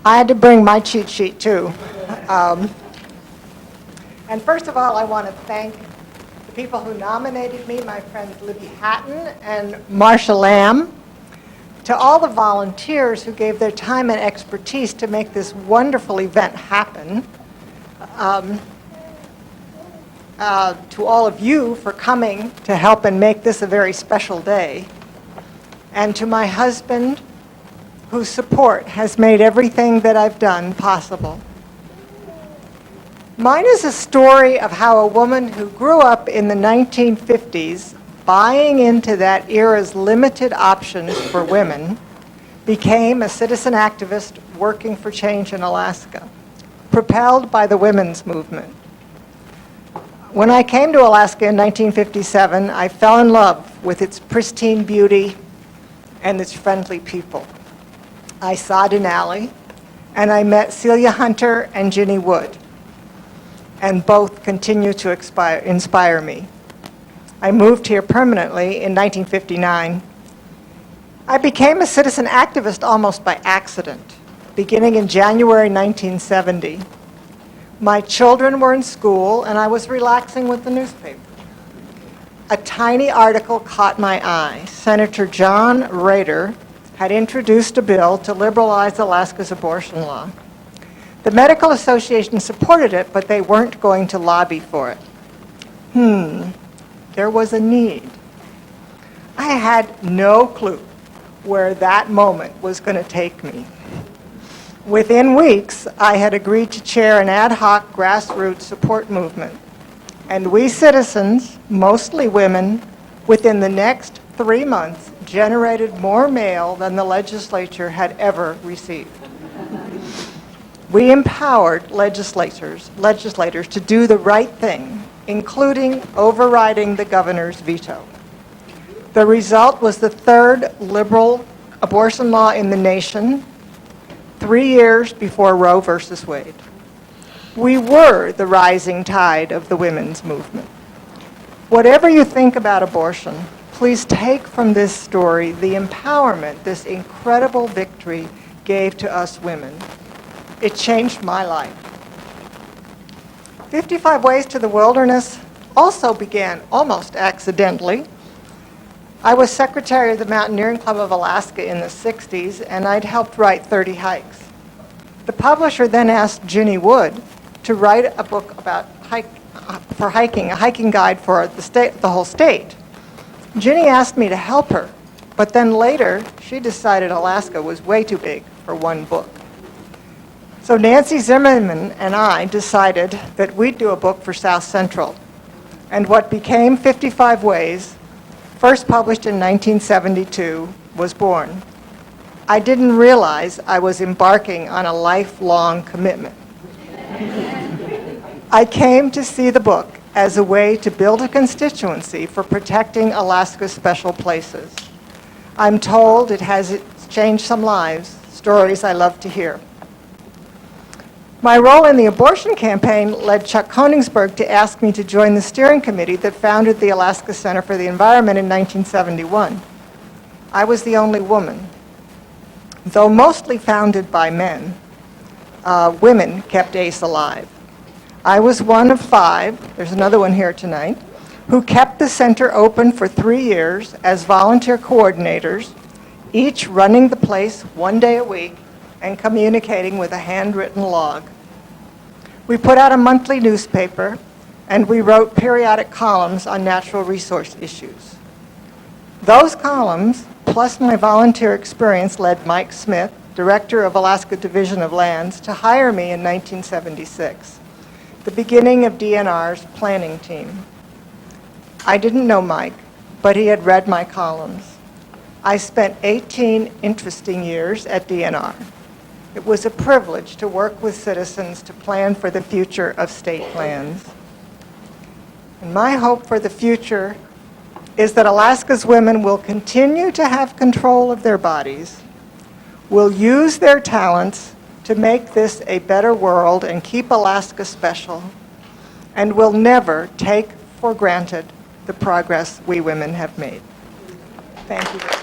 I had to bring my cheat sheet too. And first of all, I want to thank the people who nominated me, my friends Libby Hatton and Marsha Lamb, to all the volunteers who gave their time and expertise to make this wonderful event happen, to all of you for coming to help and make this a very special day, and to my husband, whose support has made everything that I've done possible. Mine is a story of how a woman who grew up in the 1950s, buying into that era's limited options for women, became a citizen activist working for change in Alaska, propelled by the women's movement. When I came to Alaska in 1957, I fell in love with its pristine beauty and its friendly people. I saw Denali, and I met Celia Hunter and Ginny Wood, and both continue to inspire me. I moved here permanently in 1959. I became a citizen activist almost by accident, beginning in January 1970. My children were in school, and I was relaxing with the newspaper. A tiny article caught my eye. Senator John Rader had introduced a bill to liberalize Alaska's abortion law. The Medical Association supported it, but they weren't going to lobby for it. There was a need. I had no clue where that moment was going to take me. Within weeks, I had agreed to chair an ad hoc grassroots support movement, and we citizens, mostly women, within the next 3 months generated more mail than the legislature had ever received. We empowered legislators to do the right thing, including overriding the governor's veto. The result was the third liberal abortion law in the nation, 3 years before Roe versus Wade. We were the rising tide of the women's movement. Whatever you think about abortion, please take from this story the empowerment this incredible victory gave to us women. It changed my life. 55 Ways to the Wilderness also began almost accidentally. I was secretary of the Mountaineering Club of Alaska in the 60s, and I'd helped write 30 hikes. The publisher then asked Ginny Wood to write a book about hiking, a hiking guide for the whole state. Ginny asked me to help her, but then later she decided Alaska was way too big for one book. So Nancy Zimmerman and I decided that we'd do a book for South Central, and what became 55 Ways, first published in 1972, was born. I didn't realize I was embarking on a lifelong commitment. I came to see the book as a way to build a constituency for protecting Alaska's special places. I'm told it has changed some lives, stories I love to hear. My role in the abortion campaign led Chuck Koningsberg to ask me to join the steering committee that founded the Alaska Center for the Environment in 1971. I was the only woman. Though mostly founded by men, women kept ACE alive. I was one of 5, there's another one here tonight, who kept the center open for 3 years as volunteer coordinators, each running the place 1 day a week and communicating with a handwritten log. We put out a monthly newspaper, and we wrote periodic columns on natural resource issues. Those columns, plus my volunteer experience, led Mike Smith, director of Alaska Division of Lands, to hire me in 1976, the beginning of DNR's planning team. I didn't know Mike, but he had read my columns. I spent 18 interesting years at DNR. It was a privilege to work with citizens to plan for the future of state lands. And my hope for the future is that Alaska's women will continue to have control of their bodies, will use their talents to make this a better world and keep Alaska special, and will never take for granted the progress we women have made. Thank you.